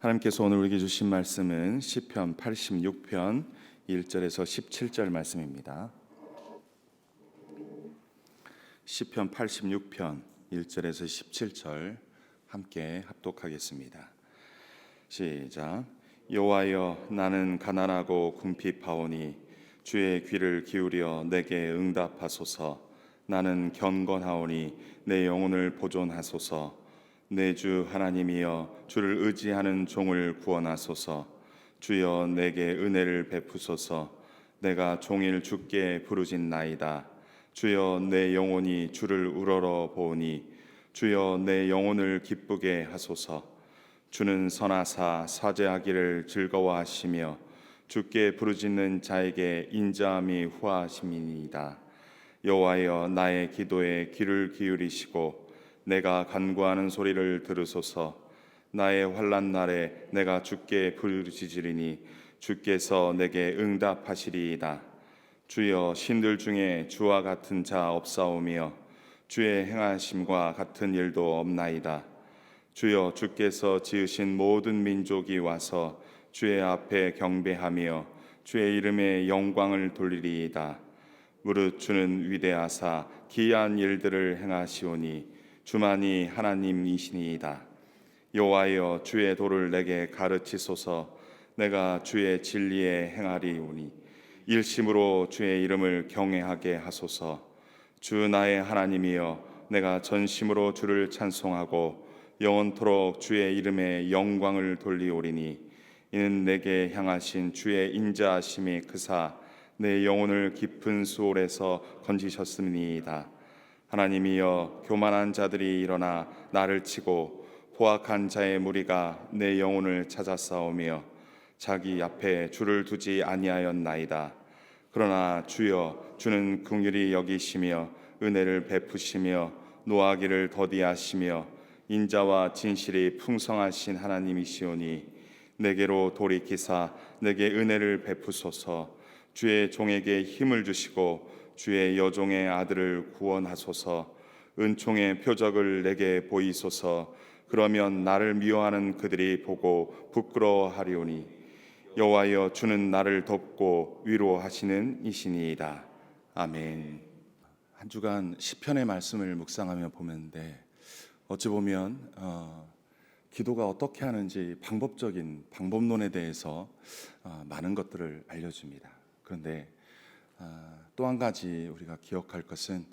하나님께서 오늘 우리에게 주신 말씀은 시편 86편 1절에서 17절 말씀입니다. 시편 86편 1절에서 17절 함께 합독하겠습니다. 시작. 여호와여, 나는 가난하고 궁핍하오니 주의 귀를 기울여 내게 응답하소서. 나는 경건하오니 내 영혼을 보존하소서. 내 주 하나님이여, 주를 의지하는 종을 구원하소서. 주여, 내게 은혜를 베푸소서. 내가 종일 주께 부르짖나이다. 주여, 내 영혼이 주를 우러러 보오니 주여, 내 영혼을 기쁘게 하소서. 주는 선하사 사죄하기를 즐거워하시며 주께 부르짖는 자에게 인자함이 후하심이니이다. 여호와여, 나의 기도에 귀를 기울이시고 내가 간구하는 소리를 들으소서. 나의 환난 날에 내가 주께 부르짖으리니 주께서 내게 응답하시리이다. 주여, 신들 중에 주와 같은 자 없사오며 주의 행하심과 같은 일도 없나이다. 주여, 주께서 지으신 모든 민족이 와서 주의 앞에 경배하며 주의 이름에 영광을 돌리리이다. 무릇 주는 위대하사 기이한 일들을 행하시오니 주만이 하나님이시니이다. 여호와여, 주의 도를 내게 가르치소서. 내가 주의 진리에 행하리오니 일심으로 주의 이름을 경외하게 하소서. 주 나의 하나님이여, 내가 전심으로 주를 찬송하고 영원토록 주의 이름에 영광을 돌리오리니 이는 내게 향하신 주의 인자하심이 크사 내 영혼을 깊은 수월에서 건지셨음이니이다. 하나님이여, 교만한 자들이 일어나 나를 치고 포악한 자의 무리가 내 영혼을 찾아싸우며 자기 앞에 주를 두지 아니하였나이다. 그러나 주여, 주는 긍휼히 여기시며 은혜를 베푸시며 노하기를 더디하시며 인자와 진실이 풍성하신 하나님이시오니 내게로 돌이키사 내게 은혜를 베푸소서. 주의 종에게 힘을 주시고 주의 여종의 아들을 구원하소서. 은총의 표적을 내게 보이소서. 그러면 나를 미워하는 그들이 보고 부끄러워하리오니 여호와여, 주는 나를 돕고 위로하시는 이시니이다. 아멘. 한 주간 시편의 말씀을 묵상하며 보는데 어찌 보면 기도가 어떻게 하는지 방법적인 방법론에 대해서 많은 것들을 알려줍니다. 그런데 또 한 가지 우리가 기억할 것은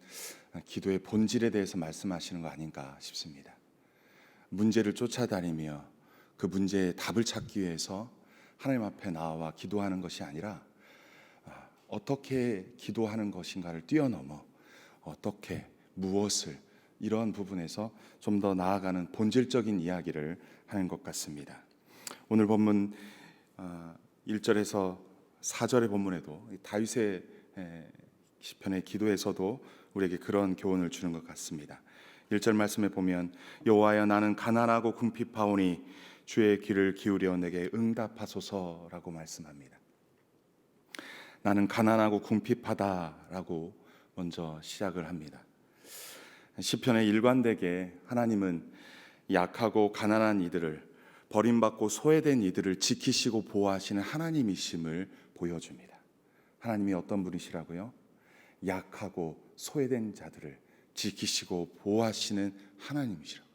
기도의 본질에 대해서 말씀하시는 거 아닌가 싶습니다. 문제를 쫓아다니며 그 문제의 답을 찾기 위해서 하나님 앞에 나와 기도하는 것이 아니라 어떻게 기도하는 것인가를 뛰어넘어 어떻게 무엇을 이러한 부분에서 좀 더 나아가는 본질적인 이야기를 하는 것 같습니다. 오늘 본문 1절에서 4절의 본문에도 다윗의 시편의 기도에서도 우리에게 그런 교훈을 주는 것 같습니다. 1절 말씀에 보면 여호와여, 나는 가난하고 궁핍하오니 주의 귀를 기울여 내게 응답하소서라고 말씀합니다. 나는 가난하고 궁핍하다라고 먼저 시작을 합니다. 시편에 일관되게 하나님은 약하고 가난한 이들을, 버림받고 소외된 이들을 지키시고 보호하시는 하나님이심을 보여줍니다. 하나님이 어떤 분이시라고요? 약하고 소외된 자들을 지키시고 보호하시는 하나님이시라고요.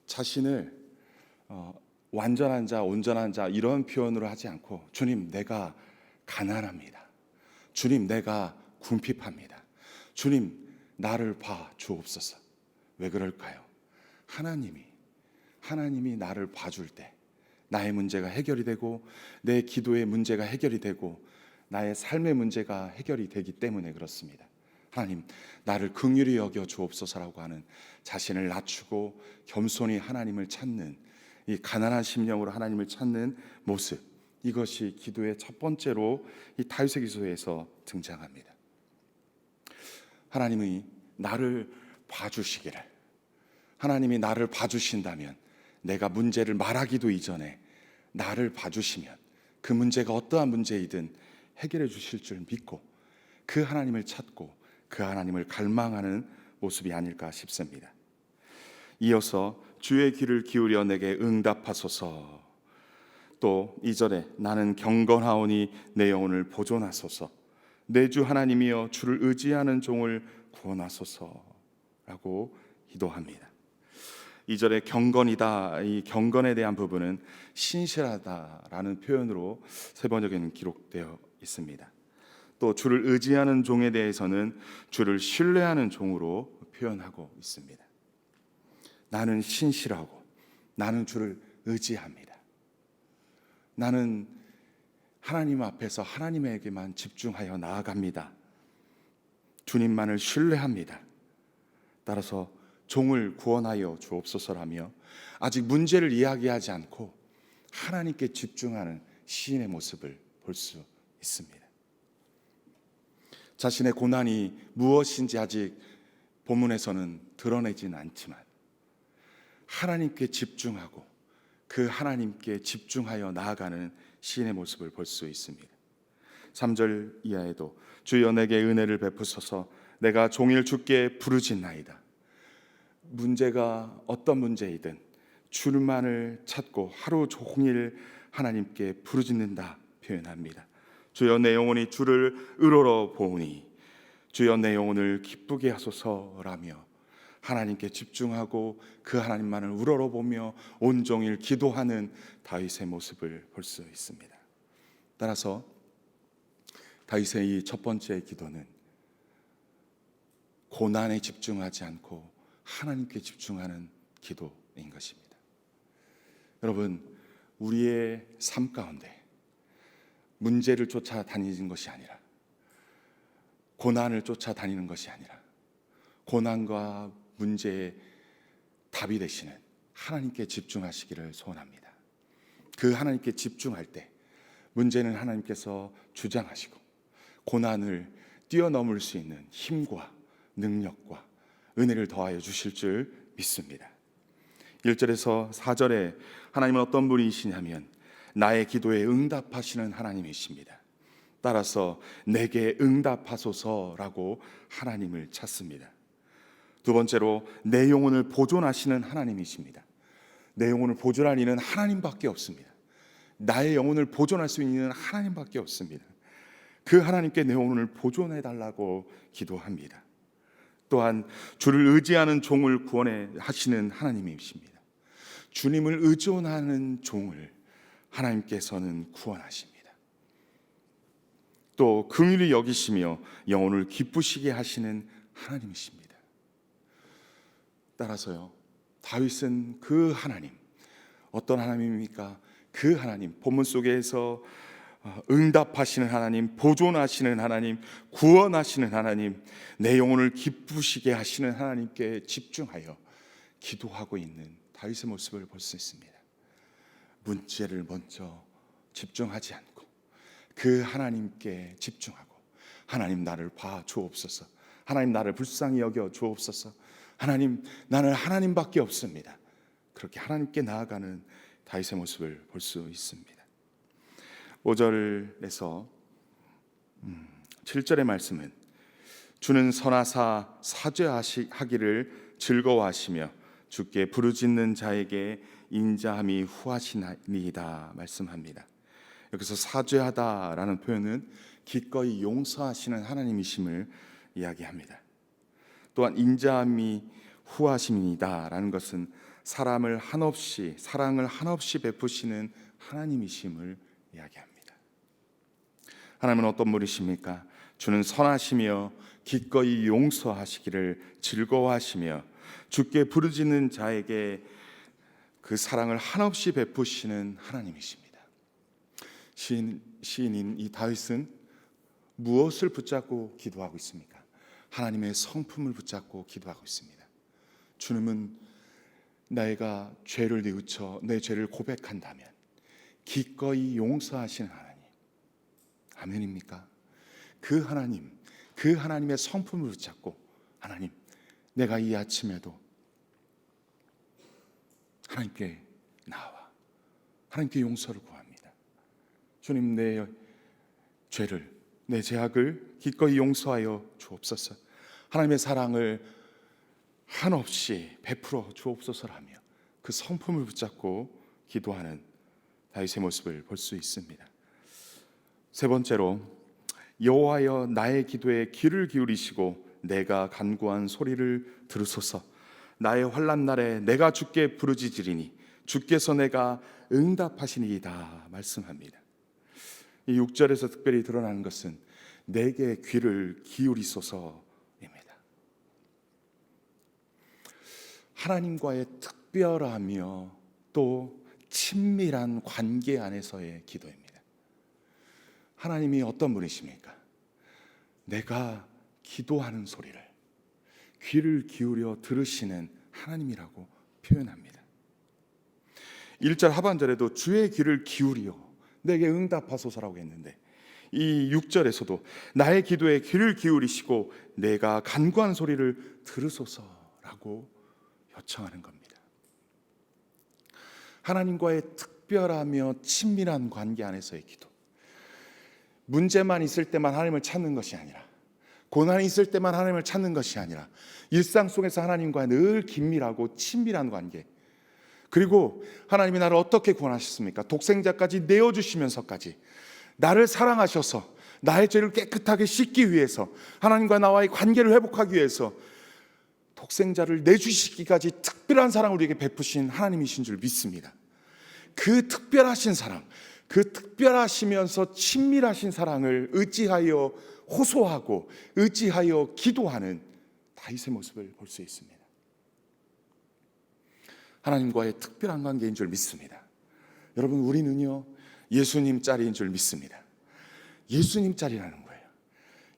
자신을 완전한 자, 온전한 자 이런 표현으로 하지 않고 주님, 내가 가난합니다. 주님, 내가 궁핍합니다. 주님, 나를 봐 주옵소서. 왜 그럴까요? 하나님이 나를 봐줄 때 나의 문제가 해결이 되고 내 기도의 문제가 해결이 되고 나의 삶의 문제가 해결이 되기 때문에 그렇습니다. 하나님, 나를 긍휼히 여겨 주옵소서라고 하는 자신을 낮추고 겸손히 하나님을 찾는 이 가난한 심령으로 하나님을 찾는 모습, 이것이 기도의 첫 번째로 이 다윗의 기도에서 등장합니다. 하나님이 나를 봐주시기를, 하나님이 나를 봐주신다면 내가 문제를 말하기도 이전에 나를 봐주시면 그 문제가 어떠한 문제이든 해결해 주실 줄 믿고 그 하나님을 찾고 그 하나님을 갈망하는 모습이 아닐까 싶습니다. 이어서 주의 귀를 기울여 내게 응답하소서. 또 2절에 나는 경건하오니 내 영혼을 보존하소서. 내 주 하나님이여 주를 의지하는 종을 구원하소서라고 기도합니다. 2절에 경건이다, 이 경건에 대한 부분은 신실하다라는 표현으로 세 번역에는 기록되어 있습니다. 또 주를 의지하는 종에 대해서는 주를 신뢰하는 종으로 표현하고 있습니다. 나는 신실하고 나는 주를 의지합니다. 나는 하나님 앞에서 하나님에게만 집중하여 나아갑니다. 주님만을 신뢰합니다. 따라서 종을 구원하여 주옵소서라며 아직 문제를 이야기하지 않고 하나님께 집중하는 시인의 모습을 볼 수 있습니다. 자신의 고난이 무엇인지 아직 본문에서는 드러내지는 않지만 하나님께 집중하고 그 하나님께 집중하여 나아가는 시인의 모습을 볼 수 있습니다. 3절 이하에도 주여 내게 은혜를 베푸소서. 내가 종일 주께 부르짖나이다. 문제가 어떤 문제이든 주만을 찾고 하루 종일 하나님께 부르짖는다 표현합니다. 주여 내 영혼이 주를 으로러 보오니 주여 내 영혼을 기쁘게 하소서라며 하나님께 집중하고 그 하나님만을 우러러보며 온종일 기도하는 다윗의 모습을 볼 수 있습니다. 따라서 다윗의 이 첫 번째 기도는 고난에 집중하지 않고 하나님께 집중하는 기도인 것입니다. 여러분, 우리의 삶 가운데 문제를 쫓아다니는 것이 아니라 고난을 쫓아다니는 것이 아니라 고난과 문제의 답이 되시는 하나님께 집중하시기를 소원합니다. 그 하나님께 집중할 때 문제는 하나님께서 주장하시고 고난을 뛰어넘을 수 있는 힘과 능력과 은혜를 더하여 주실 줄 믿습니다. 1절에서 4절에 하나님은 어떤 분이시냐면 나의 기도에 응답하시는 하나님이십니다. 따라서 내게 응답하소서라고 하나님을 찾습니다. 두 번째로 내 영혼을 보존하시는 하나님이십니다. 내 영혼을 보존할 이는 하나님밖에 없습니다. 나의 영혼을 보존할 수 있는 하나님밖에 없습니다. 그 하나님께 내 영혼을 보존해 달라고 기도합니다. 또한 주를 의지하는 종을 구원해 하시는 하나님이십니다. 주님을 의존하는 종을 하나님께서는 구원하십니다. 또 긍휼히 여기시며 영혼을 기쁘시게 하시는 하나님이십니다. 따라서요, 다윗은 그 하나님, 어떤 하나님입니까? 그 하나님, 본문 속에서 응답하시는 하나님, 보존하시는 하나님, 구원하시는 하나님, 내 영혼을 기쁘시게 하시는 하나님께 집중하여 기도하고 있는 다윗의 모습을 볼 수 있습니다. 문제를 먼저 집중하지 않고 그 하나님께 집중하고 하나님 나를 봐 주옵소서, 하나님 나를 불쌍히 여겨 주옵소서, 하나님 나는 하나님밖에 없습니다. 그렇게 하나님께 나아가는 다윗의 모습을 볼 수 있습니다. 5절에서 7절의 말씀은 주는 선하사 사죄하기를 즐거워하시며 주께 부르짖는 자에게 인자함이 후하시니이다 말씀합니다. 여기서 사죄하다라는 표현은 기꺼이 용서하시는 하나님이심을 이야기합니다. 또한 인자함이 후하심이다라는 것은 사랑을 한없이 베푸시는 하나님이심을 이야기합니다. 하나님은 어떤 분이십니까? 주는 선하시며 기꺼이 용서하시기를 즐거워하시며 주께 부르짖는 자에게 그 사랑을 한없이 베푸시는 하나님이십니다. 시인인 이 다윗은 무엇을 붙잡고 기도하고 있습니까? 하나님의 성품을 붙잡고 기도하고 있습니다. 주님은 내가 죄를 뉘우쳐 내 죄를 고백한다면 기꺼이 용서하시는 하나님, 아멘입니까? 그 하나님, 그 하나님의 성품을 붙잡고 하나님, 내가 이 아침에도 하나님께 나와 하나님께 용서를 구합니다. 주님, 내 죄를, 내 죄악을 기꺼이 용서하여 주옵소서. 하나님의 사랑을 한없이 베풀어 주옵소서라며 그 성품을 붙잡고 기도하는 다윗의 모습을 볼 수 있습니다. 세 번째로, 여호와여 나의 기도에 귀를 기울이시고 내가 간구한 소리를 들으소서. 나의 환난 날에 내가 주께 부르짖으리니 주께서 내가 응답하시니이다 말씀합니다. 이 6절에서 특별히 드러나는 것은 내게 귀를 기울이소서입니다. 하나님과의 특별하며 또 친밀한 관계 안에서의 기도입니다. 하나님이 어떤 분이십니까? 내가 기도하는 소리를 귀를 기울여 들으시는 하나님이라고 표현합니다. 1절 하반절에도 주의 귀를 기울여 내게 응답하소서라고 했는데, 이 6절에서도 나의 기도에 귀를 기울이시고 내가 간구한 소리를 들으소서라고 요청하는 겁니다. 하나님과의 특별하며 친밀한 관계 안에서의 기도. 문제만 있을 때만 하나님을 찾는 것이 아니라, 고난이 있을 때만 하나님을 찾는 것이 아니라, 일상 속에서 하나님과 늘 긴밀하고 친밀한 관계. 그리고 하나님이 나를 어떻게 구원하셨습니까? 독생자까지 내어주시면서까지 나를 사랑하셔서 나의 죄를 깨끗하게 씻기 위해서, 하나님과 나와의 관계를 회복하기 위해서 독생자를 내주시기까지 특별한 사랑을 우리에게 베푸신 하나님이신 줄 믿습니다. 그 특별하신 사랑, 그 특별하시면서 친밀하신 사랑을 의지하여 호소하고 의지하여 기도하는 다윗의 모습을 볼 수 있습니다. 하나님과의 특별한 관계인 줄 믿습니다. 여러분, 우리는요 예수님 짤인 줄 믿습니다. 예수님 짤이라는 거예요.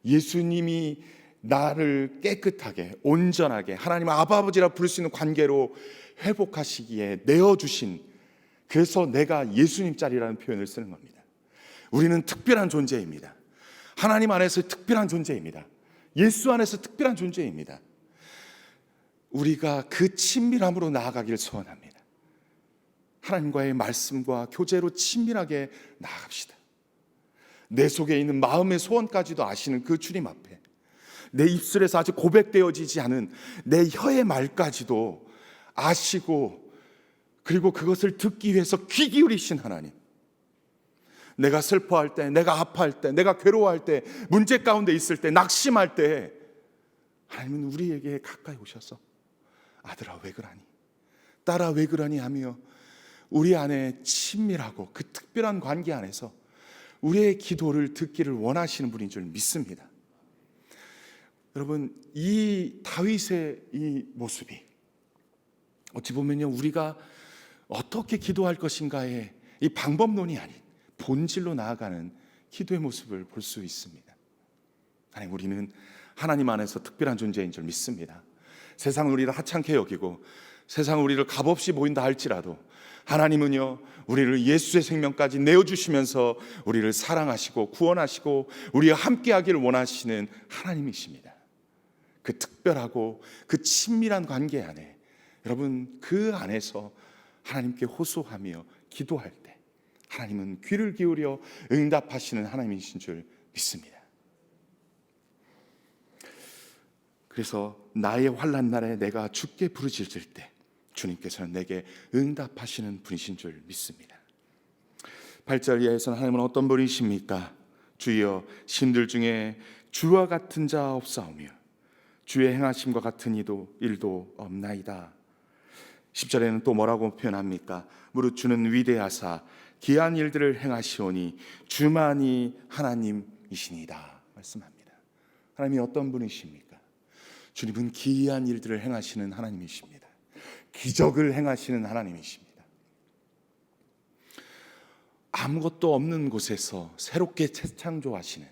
예수님이 나를 깨끗하게 온전하게 하나님 아버지라 부를 수 있는 관계로 회복하시기에 내어주신, 그래서 내가 예수님 짤이라는 표현을 쓰는 겁니다. 우리는 특별한 존재입니다. 하나님 안에서 특별한 존재입니다. 예수 안에서 특별한 존재입니다. 우리가 그 친밀함으로 나아가길 소원합니다. 하나님과의 말씀과 교제로 친밀하게 나아갑시다. 내 속에 있는 마음의 소원까지도 아시는 그 주님 앞에, 내 입술에서 아직 고백되어지지 않은 내 혀의 말까지도 아시고, 그리고 그것을 듣기 위해서 귀 기울이신 하나님. 내가 슬퍼할 때, 내가 아파할 때, 내가 괴로워할 때, 문제 가운데 있을 때, 낙심할 때 하나님은 우리에게 가까이 오셔서 아들아 왜 그러니, 딸아 왜 그러니 하며 우리 안에 친밀하고 그 특별한 관계 안에서 우리의 기도를 듣기를 원하시는 분인 줄 믿습니다. 여러분, 이 다윗의 이 모습이 어찌 보면요 우리가 어떻게 기도할 것인가의 이 방법론이 아닌 본질로 나아가는 기도의 모습을 볼 수 있습니다. 하나님, 우리는 하나님 안에서 특별한 존재인 줄 믿습니다. 세상은 우리를 하찮게 여기고 세상은 우리를 값없이 보인다 할지라도 하나님은요 우리를 예수의 생명까지 내어주시면서 우리를 사랑하시고 구원하시고 우리와 함께하기를 원하시는 하나님이십니다. 그 특별하고 그 친밀한 관계 안에, 여러분 그 안에서 하나님께 호소하며 기도할 때 하나님은 귀를 기울여 응답하시는 하나님이신 줄 믿습니다. 그래서 나의 환난 날에 내가 주께 부르짖을 때 주님께서는 내게 응답하시는 분이신 줄 믿습니다. 8절 이하에서는 하나님은 어떤 분이십니까? 주여 신들 중에 주와 같은 자 없사오며 주의 행하심과 같은 일도 없나이다. 10절에는 또 뭐라고 표현합니까? 무릇 주는 위대하사 기한 일들을 행하시오니 주만이 하나님이시니이다 말씀합니다. 하나님이 어떤 분이십니까? 주님은 기이한 일들을 행하시는 하나님이십니다. 기적을 행하시는 하나님이십니다. 아무것도 없는 곳에서 새롭게 재창조하시는,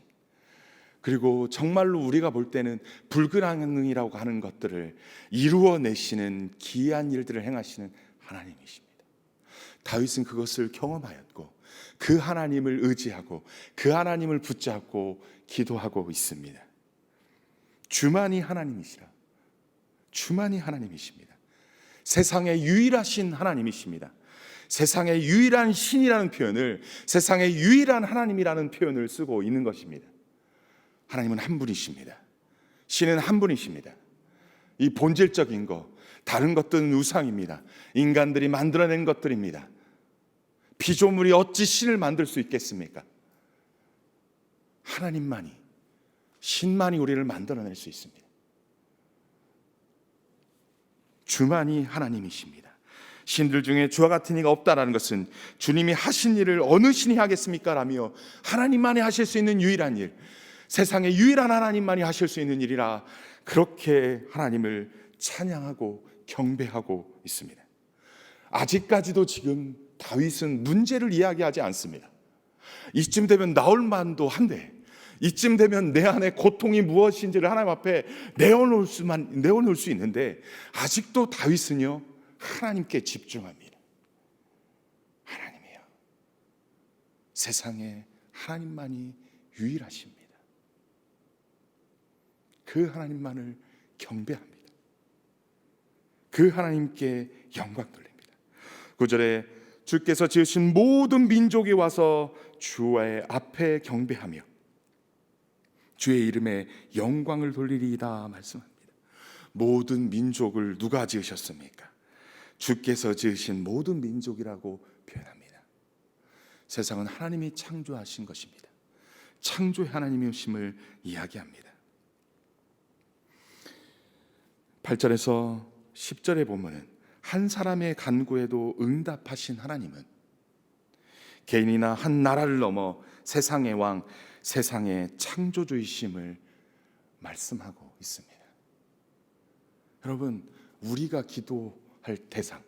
그리고 정말로 우리가 볼 때는 불가능이라고 하는 것들을 이루어내시는 기이한 일들을 행하시는 하나님이십니다. 다윗은 그것을 경험하였고 그 하나님을 의지하고 그 하나님을 붙잡고 기도하고 있습니다. 주만이 하나님이시라. 주만이 하나님이십니다. 세상에 유일하신 하나님이십니다. 세상에 유일한 신이라는 표현을 세상에 유일한 하나님이라는 표현을 쓰고 있는 것입니다. 하나님은 한 분이십니다. 신은 한 분이십니다. 이 본질적인 거, 다른 것들은 우상입니다. 인간들이 만들어낸 것들입니다. 피조물이 어찌 신을 만들 수 있겠습니까? 하나님만이, 신만이 우리를 만들어낼 수 있습니다. 주만이 하나님이십니다. 신들 중에 주와 같은 이가 없다라는 것은 주님이 하신 일을 어느 신이 하겠습니까? 라며 하나님만이 하실 수 있는 유일한 일, 세상에 유일한 하나님만이 하실 수 있는 일이라 그렇게 하나님을 찬양하고 경배하고 있습니다. 아직까지도 지금 다윗은 문제를 이야기하지 않습니다. 이쯤 되면 나올 만도 한데, 이쯤 되면 내 안에 고통이 무엇인지를 하나님 앞에 내어놓을 수 있는데, 아직도 다윗은요 하나님께 집중합니다. 하나님이요, 세상에 하나님만이 유일하십니다. 그 하나님만을 경배합니다. 그 하나님께 영광 돌립니다. 9절에 주께서 지으신 모든 민족이 와서 주의 앞에 경배하며 주의 이름에 영광을 돌리리이다 말씀합니다. 모든 민족을 누가 지으셨습니까? 주께서 지으신 모든 민족이라고 표현합니다. 세상은 하나님이 창조하신 것입니다. 창조의 하나님이심을 이야기합니다. 8절에서 10절에 보면은 한 사람의 간구에도 응답하신 하나님은 개인이나 한 나라를 넘어 세상의 왕, 세상의 창조주이심을 말씀하고 있습니다. 여러분, 우리가 기도할 대상,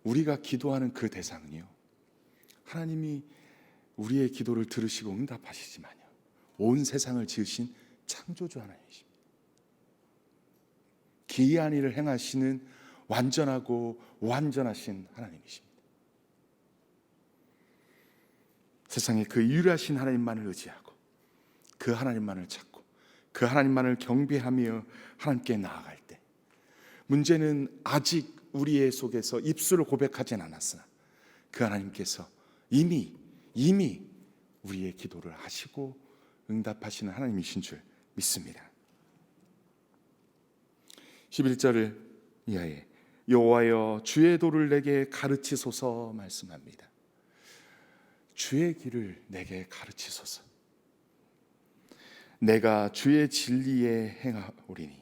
우리가 기도하는 그 대상은요, 하나님이 우리의 기도를 들으시고 응답하시지만요, 온 세상을 지으신 창조주 하나님이십니다. 기이한 일을 행하시는 완전하고 완전하신 하나님이십니다. 세상에 그 유일하신 하나님만을 의지하고 그 하나님만을 찾고 그 하나님만을 경배하며 하나님께 나아갈 때, 문제는 아직 우리의 속에서 입술을 고백하진 않았으나 그 하나님께서 이미 우리의 기도를 하시고 응답하시는 하나님이신 줄 믿습니다. 11절을 이하에 여호와여 주의 도를 내게 가르치소서 말씀합니다. 주의 길을 내게 가르치소서. 내가 주의 진리에 행하오리니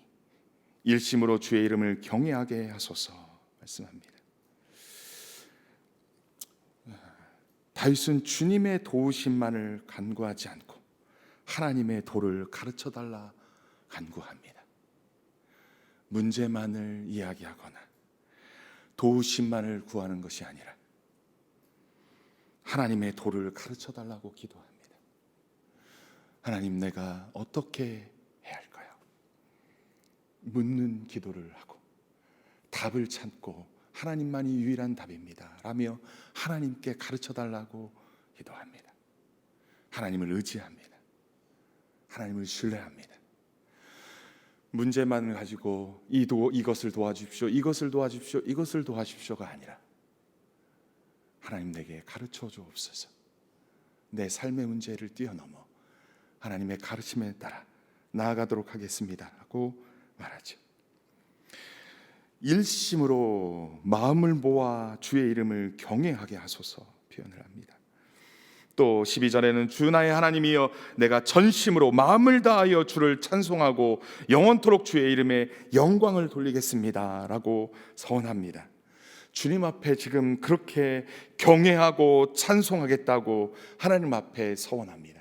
일심으로 주의 이름을 경외하게 하소서 말씀합니다. 다윗은 주님의 도우심만을 간구하지 않고 하나님의 도를 가르쳐달라 간구합니다. 문제만을 이야기하거나 도우심만을 구하는 것이 아니라 하나님의 도를 가르쳐달라고 기도합니다. 하나님, 내가 어떻게 해야 할까요? 묻는 기도를 하고 답을 찾고 하나님만이 유일한 답입니다 라며 하나님께 가르쳐달라고 기도합니다. 하나님을 의지합니다. 하나님을 신뢰합니다. 문제만을 가지고 이것을 도와주십시오, 이것을 도와주십시오, 이것을 도와주십시오가 아니라 하나님, 내게 가르쳐 주옵소서. 내 삶의 문제를 뛰어넘어 하나님의 가르침에 따라 나아가도록 하겠습니다 라고 말하죠. 일심으로 마음을 모아 주의 이름을 경외하게 하소서 표현을 합니다. 또 12절에는 주 나의 하나님이여 내가 전심으로 마음을 다하여 주를 찬송하고 영원토록 주의 이름에 영광을 돌리겠습니다 라고 서원합니다. 주님 앞에 지금 그렇게 경외하고 찬송하겠다고 하나님 앞에 서원합니다.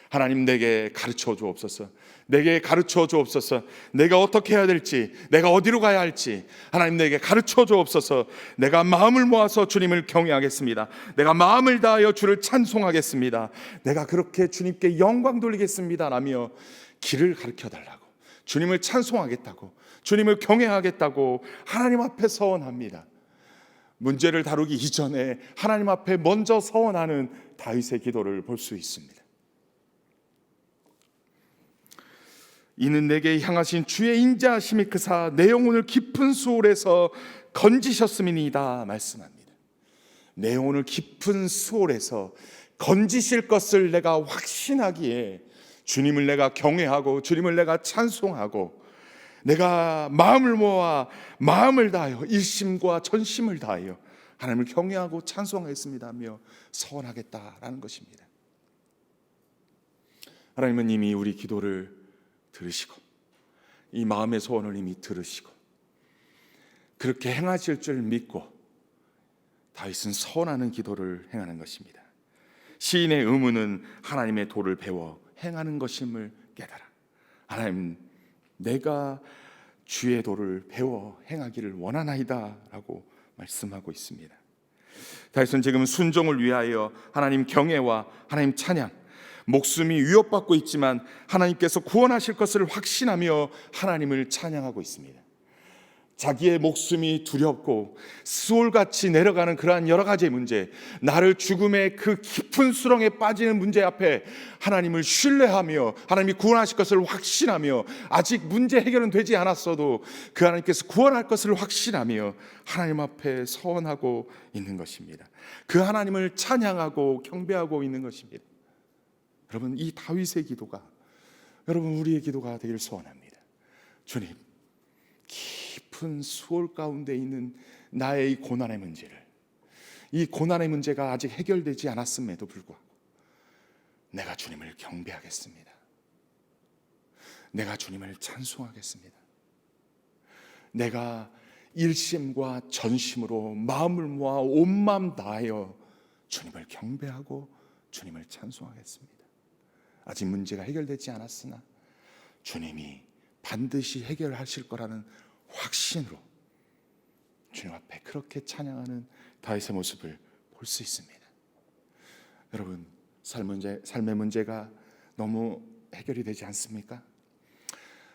하나님, 내게 가르쳐 주옵소서. 내게 가르쳐 주옵소서. 내가 어떻게 해야 될지, 내가 어디로 가야 할지 하나님 내게 가르쳐 주옵소서. 내가 마음을 모아서 주님을 경외하겠습니다. 내가 마음을 다하여 주를 찬송하겠습니다. 내가 그렇게 주님께 영광 돌리겠습니다 라며 길을 가르쳐 달라고, 주님을 찬송하겠다고, 주님을 경외하겠다고 하나님 앞에 서원합니다. 문제를 다루기 이전에 하나님 앞에 먼저 서원하는 다윗의 기도를 볼 수 있습니다. 이는 내게 향하신 주의 인자하심이 크사 내 영혼을 깊은 수월에서 건지셨음이니이다 말씀합니다. 내 영혼을 깊은 수월에서 건지실 것을 내가 확신하기에 주님을 내가 경외하고 주님을 내가 찬송하고 내가 마음을 모아 마음을 다하여 일심과 전심을 다하여 하나님을 경외하고 찬송하겠습니다 하며 서원하겠다라는 것입니다. 하나님은 이미 우리 기도를 들으시고 이 마음의 소원을 이미 들으시고 그렇게 행하실 줄 믿고 다윗은 서원하는 기도를 행하는 것입니다. 시인의 의무는 하나님의 도를 배워 행하는 것임을 깨달아. 하나님, 내가 주의 도를 배워 행하기를 원하나이다 라고 말씀하고 있습니다. 다윗은 지금 순종을 위하여 하나님 경외와 하나님 찬양, 목숨이 위협받고 있지만 하나님께서 구원하실 것을 확신하며 하나님을 찬양하고 있습니다. 자기의 목숨이 두렵고 수월같이 내려가는 그러한 여러 가지의 문제, 나를 죽음의 그 깊은 수렁에 빠지는 문제 앞에 하나님을 신뢰하며 하나님이 구원하실 것을 확신하며 아직 문제 해결은 되지 않았어도 그 하나님께서 구원할 것을 확신하며 하나님 앞에 서원하고 있는 것입니다. 그 하나님을 찬양하고 경배하고 있는 것입니다. 여러분, 이 다윗의 기도가 여러분 우리의 기도가 되길 소원합니다. 주님, 깊은 수월 가운데 있는 나의 이 고난의 문제를, 이 고난의 문제가 아직 해결되지 않았음에도 불구하고 내가 주님을 경배하겠습니다. 내가 주님을 찬송하겠습니다. 내가 일심과 전심으로 마음을 모아 온 마음 다하여 주님을 경배하고 주님을 찬송하겠습니다. 아직 문제가 해결되지 않았으나 주님이 반드시 해결하실 거라는 확신으로 주님 앞에 그렇게 찬양하는 다윗의 모습을 볼 수 있습니다. 여러분, 삶의 문제가 너무 해결이 되지 않습니까?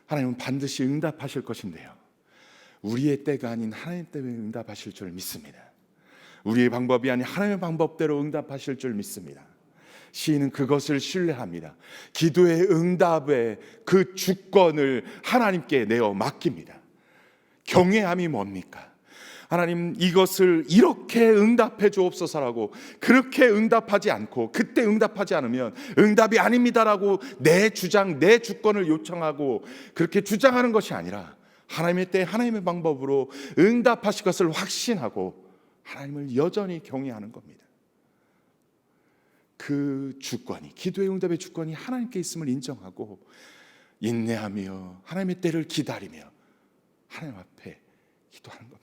하나님은 반드시 응답하실 것인데요, 우리의 때가 아닌 하나님 때문에 응답하실 줄 믿습니다. 우리의 방법이 아닌 하나님의 방법대로 응답하실 줄 믿습니다. 시인은 그것을 신뢰합니다. 기도의 응답의 그 주권을 하나님께 내어 맡깁니다. 경외함이 뭡니까? 하나님, 이것을 이렇게 응답해 주옵소서라고 그렇게 응답하지 않고 그때 응답하지 않으면 응답이 아닙니다라고 내 주장, 내 주권을 요청하고 그렇게 주장하는 것이 아니라 하나님의 때 하나님의 방법으로 응답하실 것을 확신하고 하나님을 여전히 경외하는 겁니다. 그 주권이, 기도의 응답의 주권이 하나님께 있음을 인정하고 인내하며 하나님의 때를 기다리며 하나님 앞에 기도하는 겁니다.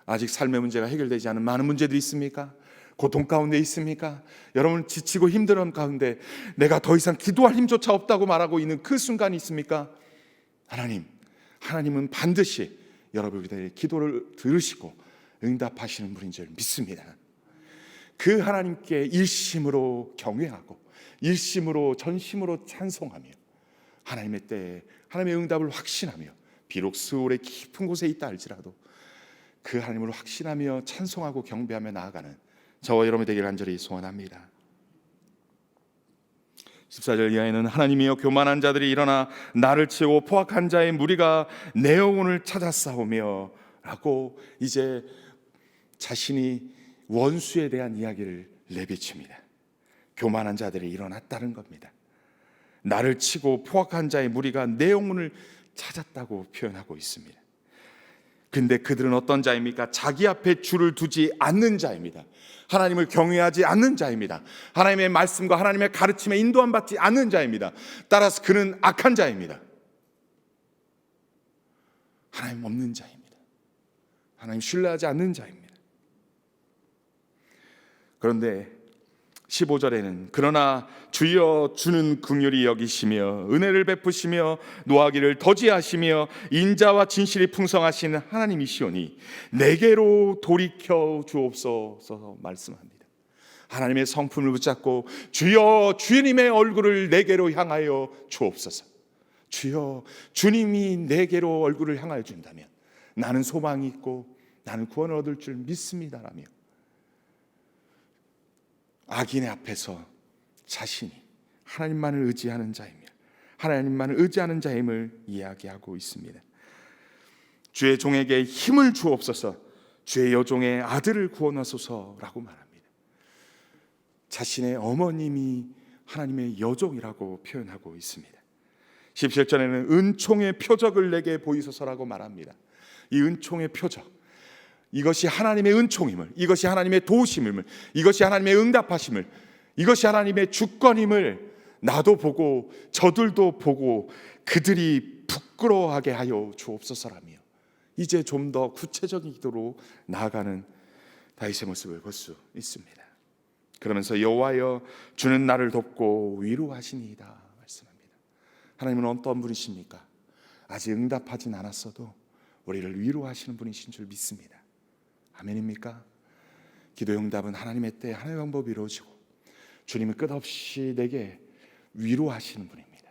아직 삶의 문제가 해결되지 않은 많은 문제들이 있습니까? 고통 가운데 있습니까? 여러분 지치고 힘든 가운데 내가 더 이상 기도할 힘조차 없다고 말하고 있는 그 순간이 있습니까? 하나님은 반드시 여러분들의 기도를 들으시고 응답하시는 분인 줄 믿습니다. 그 하나님께 일심으로 경외하고 일심으로 전심으로 찬송하며 하나님의 때에 하나님의 응답을 확신하며 비록 스올의 깊은 곳에 있다 할지라도 그 하나님을 확신하며 찬송하고 경배하며 나아가는 저와 여러분이 되기를 간절히 소원합니다. 14절 이하에는 하나님이여 교만한 자들이 일어나 나를 치고 포악한 자의 무리가 내 영혼을 찾아 싸우며 라고 이제 자신이 원수에 대한 이야기를 내비칩니다. 교만한 자들이 일어났다는 겁니다. 나를 치고 포악한 자의 무리가 내 영혼을 찾았다고 표현하고 있습니다. 근데 그들은 어떤 자입니까? 자기 앞에 주를 두지 않는 자입니다. 하나님을 경외하지 않는 자입니다. 하나님의 말씀과 하나님의 가르침에 인도함 받지 않는 자입니다. 따라서 그는 악한 자입니다. 하나님 없는 자입니다. 하나님 신뢰하지 않는 자입니다. 그런데 15절에는 그러나 주여 주는 긍휼히 여기시며 은혜를 베푸시며 노하기를 더디하시며 인자와 진실이 풍성하신 하나님이시오니 내게로 돌이켜 주옵소서 말씀합니다. 하나님의 성품을 붙잡고 주여 주님의 얼굴을 내게로 향하여 주옵소서. 주여 주님이 내게로 얼굴을 향하여 준다면 나는 소망이 있고 나는 구원을 얻을 줄 믿습니다라며 악인의 앞에서 자신이 하나님만을 의지하는 자이며 하나님만을 의지하는 자임을 이야기하고 있습니다. 주의 종에게 힘을 주옵소서, 주의 여종의 아들을 구원하소서라고 말합니다. 자신의 어머님이 하나님의 여종이라고 표현하고 있습니다. 17절에는 은총의 표적을 내게 보이소서라고 말합니다. 이 은총의 표적, 이것이 하나님의 은총임을, 이것이 하나님의 도우심임을, 이것이 하나님의 응답하심을, 이것이 하나님의 주권임을 나도 보고 저들도 보고 그들이 부끄러워하게 하여 주옵소서라며 이제 좀 더 구체적인 기도로 나아가는 다윗의 모습을 볼 수 있습니다. 그러면서 여호와여 주는 나를 돕고 위로하시니이다 말씀합니다. 하나님은 어떤 분이십니까? 아직 응답하진 않았어도 우리를 위로하시는 분이신 줄 믿습니다. 아멘입니까? 기도의 응답은 하나님의 때에 하나님의 방법이 이루어지고 주님은 끝없이 내게 위로하시는 분입니다.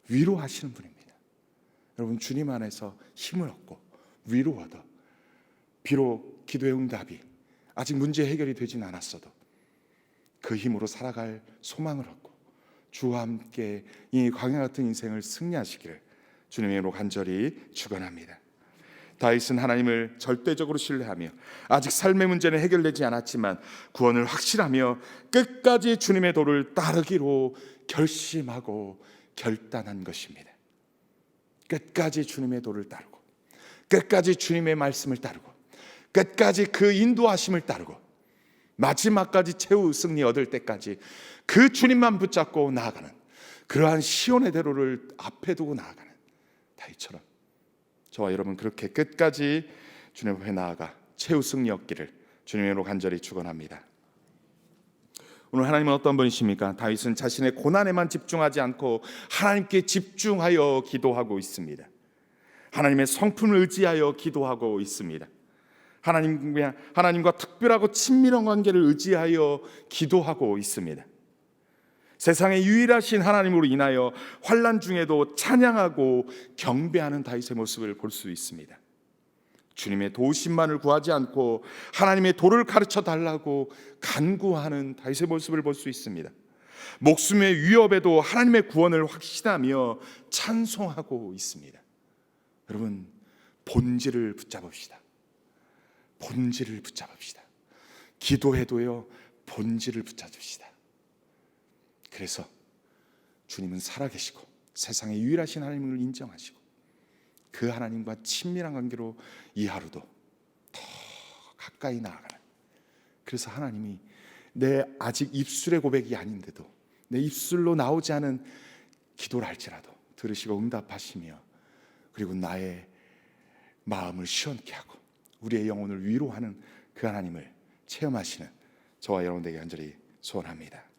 위로하시는 분입니다. 여러분, 주님 안에서 힘을 얻고 위로 얻어 비록 기도의 응답이 아직 문제 해결이 되진 않았어도 그 힘으로 살아갈 소망을 얻고 주와 함께 이 광야 같은 인생을 승리하시기를 주님의 이름으로 간절히 축원합니다. 다윗은 하나님을 절대적으로 신뢰하며 아직 삶의 문제는 해결되지 않았지만 구원을 확신하며 끝까지 주님의 도를 따르기로 결심하고 결단한 것입니다. 끝까지 주님의 도를 따르고 끝까지 주님의 말씀을 따르고 끝까지 그 인도하심을 따르고 마지막까지 최후 승리 얻을 때까지 그 주님만 붙잡고 나아가는 그러한 시온의 대로를 앞에 두고 나아가는 다윗처럼 저와 여러분 그렇게 끝까지 주님 앞에 나아가 최후 승리 얻기를 주님으로 간절히 축원합니다. 오늘 하나님은 어떤 분이십니까? 다윗은 자신의 고난에만 집중하지 않고 하나님께 집중하여 기도하고 있습니다. 하나님의 성품을 의지하여 기도하고 있습니다. 하나님과 특별하고 친밀한 관계를 의지하여 기도하고 있습니다. 세상의 유일하신 하나님으로 인하여 환난 중에도 찬양하고 경배하는 다윗의 모습을 볼 수 있습니다. 주님의 도우심만을 구하지 않고 하나님의 도를 가르쳐 달라고 간구하는 다윗의 모습을 볼 수 있습니다. 목숨의 위협에도 하나님의 구원을 확신하며 찬송하고 있습니다. 여러분, 본질을 붙잡읍시다. 본질을 붙잡읍시다. 기도해도요, 본질을 붙잡읍시다. 그래서 주님은 살아계시고 세상의 유일하신 하나님을 인정하시고 그 하나님과 친밀한 관계로 이 하루도 더 가까이 나아가는, 그래서 하나님이 내 아직 입술의 고백이 아닌데도 내 입술로 나오지 않은 기도를 할지라도 들으시고 응답하시며 그리고 나의 마음을 시원케 하고 우리의 영혼을 위로하는 그 하나님을 체험하시는 저와 여러분 되게 간절히 소원합니다.